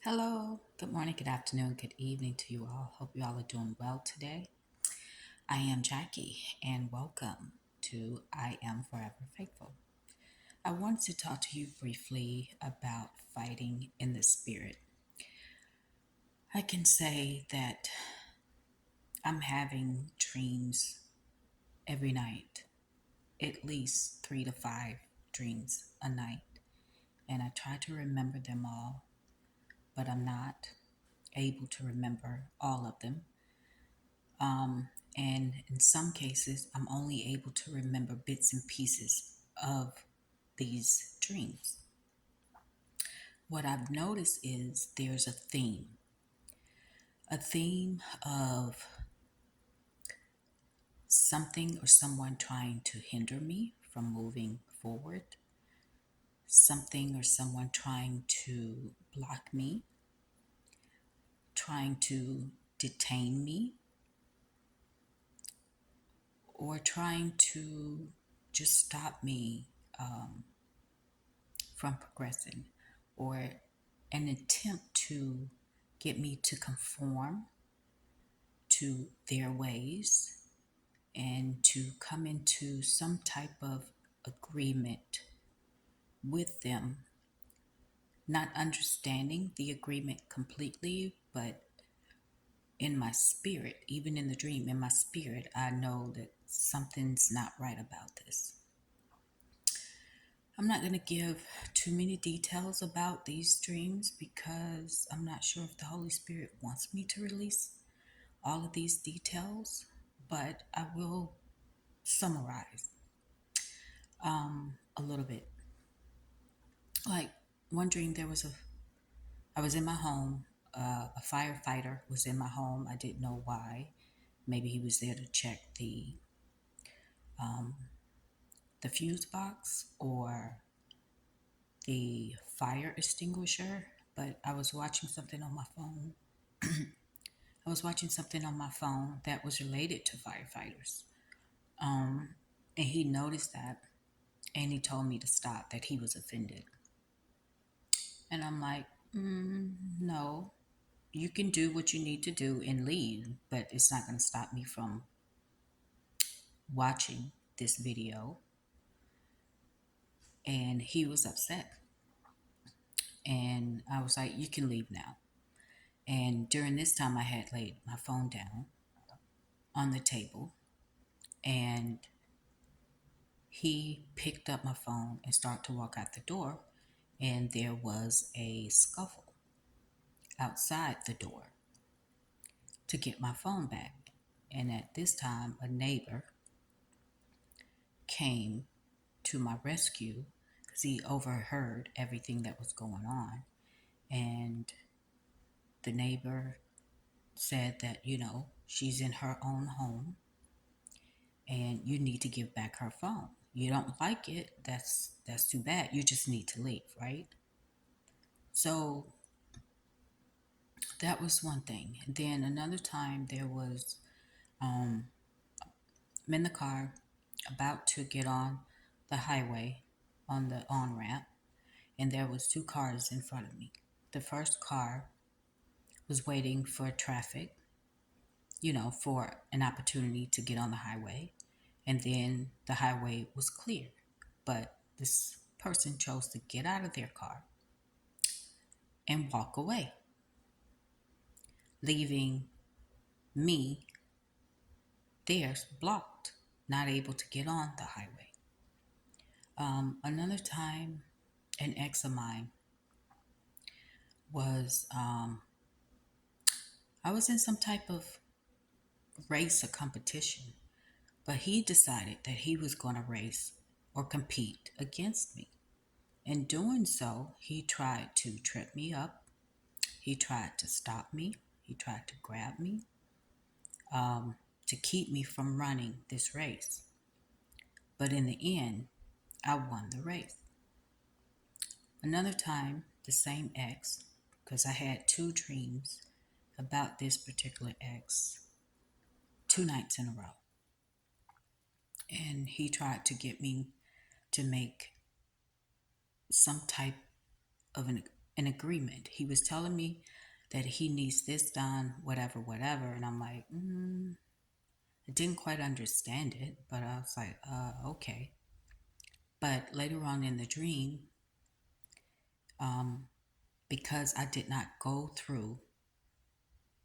Hello, good morning, good afternoon, good evening to you all. Hope you all are doing well today. I am Jackie, and welcome to I Am Forever Faithful. I wanted to talk to you briefly about fighting in the spirit. I can say that I'm having dreams every night, at least 3 to 5 dreams a night, and I try to remember them all, but I'm not able to remember all of them. And in some cases, I'm only able to remember bits and pieces of these dreams. What I've noticed is there's a theme of something or someone trying to hinder me from moving forward, something or someone trying to block me, trying to detain me, or trying to just stop me from progressing, or an attempt to get me to conform to their ways and to come into some type of agreement with them, not understanding the agreement completely, but in my spirit, even in the dream, in my spirit, I know that something's not right about this. I'm not going to give too many details about these dreams because I'm not sure if the Holy Spirit wants me to release all of these details, but I will summarize a little bit. Like one dream, I was in my home. A firefighter was in my home. I didn't know why. Maybe he was there to check the fuse box or the fire extinguisher, but I was watching something on my phone. I was watching something on my phone that was related to firefighters. And he noticed that and he told me to stop, that he was offended. And I'm like, no, you can do what you need to do and leave, but it's not going to stop me from watching this video. And he was upset. And I was like, you can leave now. And during this time, I had laid my phone down on the table, and he picked up my phone and started to walk out the door, and there was a scuffle outside the door to get my phone back. And at this time, a neighbor came to my rescue because he overheard everything that was going on. And the neighbor said that, she's in her own home and you need to give back her phone. You don't like it, that's too bad. You just need to leave, right? So that was one thing. And then another time there was I'm in the car about to get on the highway on the on ramp, and there was two cars in front of me. The first car was waiting for traffic, for an opportunity to get on the highway, and then the highway was clear. But this person chose to get out of their car and walk away, leaving me there blocked, not able to get on the highway. Another time, an ex of mine was, I was in some type of race or competition, but he decided that he was going to race or compete against me. In doing so, he tried to trip me up. He tried to stop me. He tried to grab me to keep me from running this race. But in the end, I won the race. Another time, the same ex, because I had two dreams about this particular ex 2 nights in a row. And he tried to get me to make some type of an an agreement. He was telling me that he needs this done, whatever, whatever. And I'm like, I didn't quite understand it, but I was like, okay. But later on in the dream, um, because I did not go through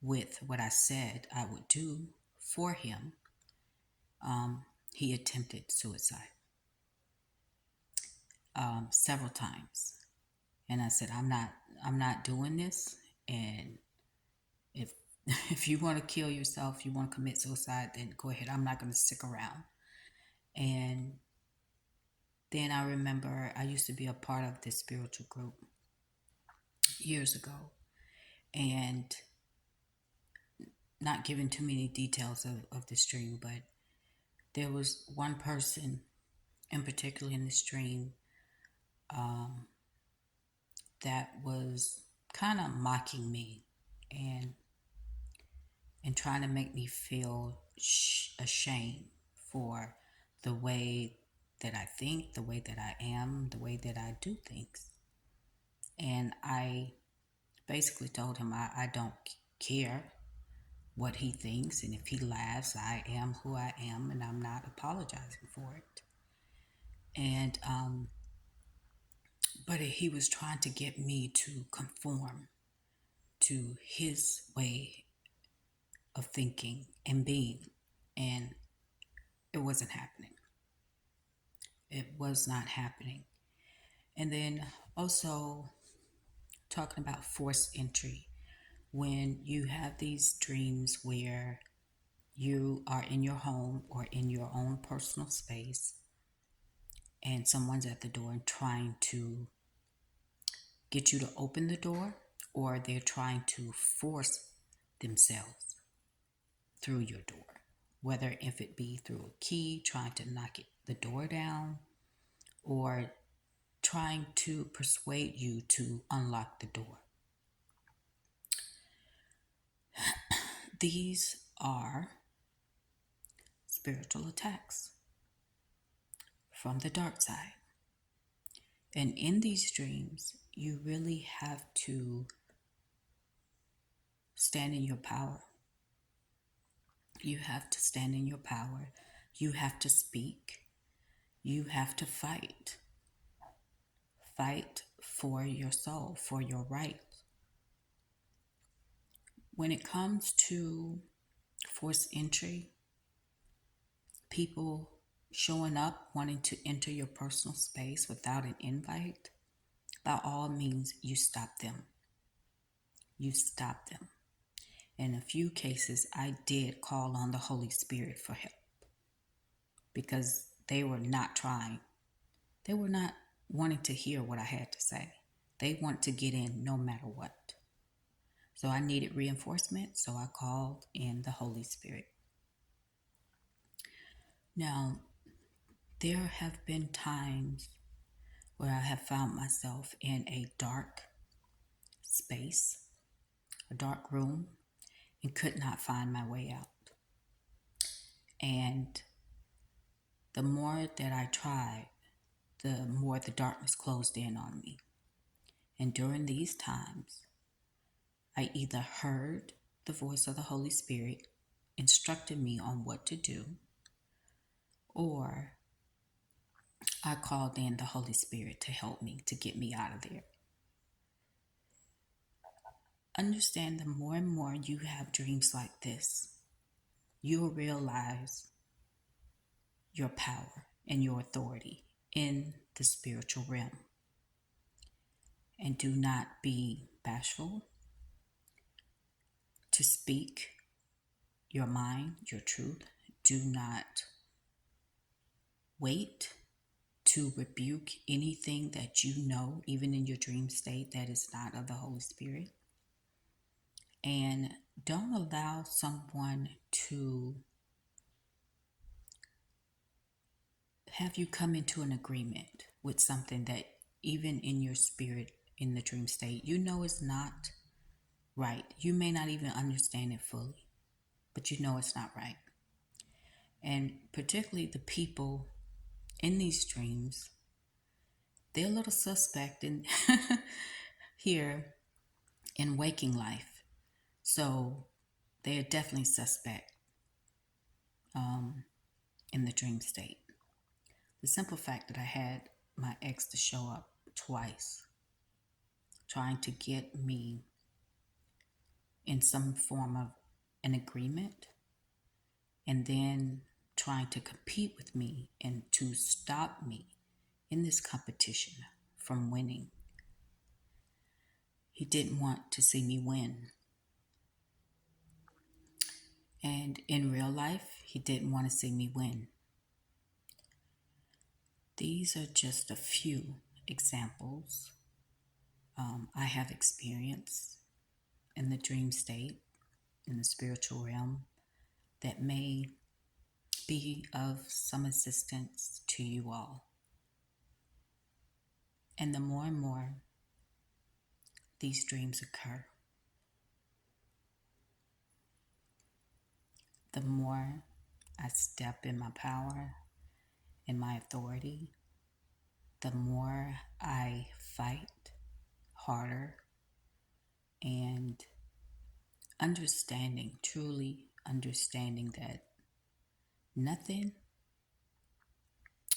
with what I said I would do for him, um, he attempted suicide several times. And I said, I'm not doing this. And if if you want to kill yourself, you want to commit suicide, then go ahead. I'm not going to stick around. And then I remember I used to be a part of this spiritual group years ago, and not giving too many details of this dream, but there was one person in particular in this dream um, that was kind of mocking me and and trying to make me feel ashamed for the way that I think, the way that I am, the way that I do things. And I basically told him I don't care what he thinks, and if he laughs, I am who I am, and I'm not apologizing for it. And but he was trying to get me to conform to his way of thinking and being, and it wasn't happening. It was not happening. And then also talking about forced entry, when you have these dreams where you are in your home or in your own personal space and someone's at the door and trying to get you to open the door, or they're trying to force themselves through your door, whether if it be through a key, trying to knock the door down, or trying to persuade you to unlock the door. These are spiritual attacks from the dark side. And in these dreams, you really have to stand in your power. You have to stand in your power. You have to speak. You have to fight. Fight for your soul, for your rights. When it comes to forced entry, people showing up wanting to enter your personal space without an invite, by all means, you stop them. You stop them. In a few cases, I did call on the Holy Spirit for help because they were not trying. They were not wanting to hear what I had to say. They want to get in no matter what. So I needed reinforcement, so I called in the Holy Spirit. Now, there have been times where I have found myself in a dark space, a dark room, and could not find my way out. And the more that I tried, the more the darkness closed in on me. And during these times, I either heard the voice of the Holy Spirit instructing me on what to do, or I called in the Holy Spirit to help me, to get me out of there. Understand, the more and more you have dreams like this, you will realize your power and your authority in the spiritual realm. And do not be bashful to speak your mind, your truth. Do not wait to rebuke anything that you know, even in your dream state, that is not of the Holy Spirit. And don't allow someone to have you come into an agreement with something that even in your spirit, in the dream state, you know is not right. You may not even understand it fully, but you know it's not right. And particularly the people in these dreams, they're a little suspect, and here in waking life. So they are definitely suspect in the dream state. The simple fact that I had my ex to show up twice, trying to get me in some form of an agreement, and then trying to compete with me and to stop me in this competition from winning. He didn't want to see me win. And in real life, he didn't want to see me win. These are just a few examples I have experienced in the dream state, in the spiritual realm, that may be of some assistance to you all. And the more and more these dreams occur, the more I step in my power and my authority, the more I fight harder and understanding, truly understanding that nothing,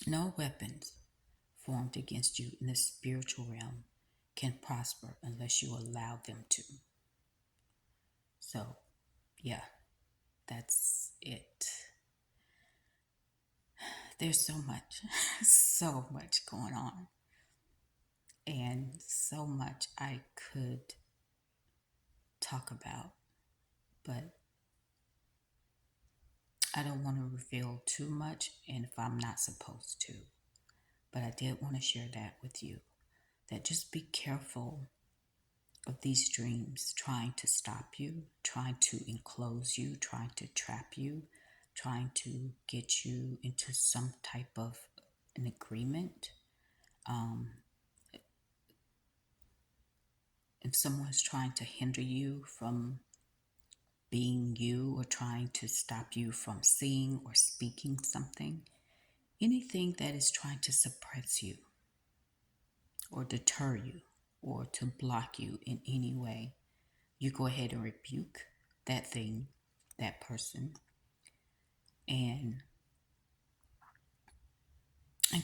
no weapons formed against you in the spiritual realm can prosper unless you allow them to. So, yeah, that's it. There's so much, so much going on, and so much I could talk about, but I don't want to reveal too much, and if I'm not supposed to. But I did want to share that with you, that just be careful of these dreams trying to stop you, trying to enclose you, trying to trap you, trying to get you into some type of an agreement. Um, if someone's trying to hinder you from being you or trying to stop you from seeing or speaking something, anything that is trying to suppress you or deter you or to block you in any way, you go ahead and rebuke that thing, that person, and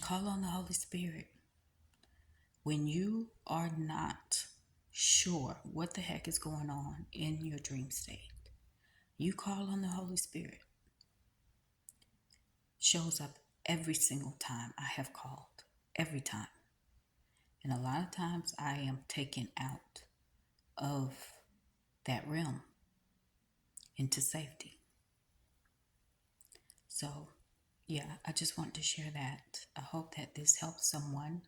call on the Holy Spirit. When you are not sure what the heck is going on in your dream state, you call on the Holy Spirit. Shows up every single time I have called, every time. And a lot of times I am taken out of that realm into safety. So, yeah, I just want to share that. I hope that this helps someone.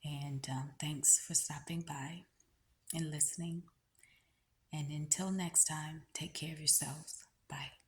And thanks for stopping by and listening. And until next time, take care of yourselves. Bye.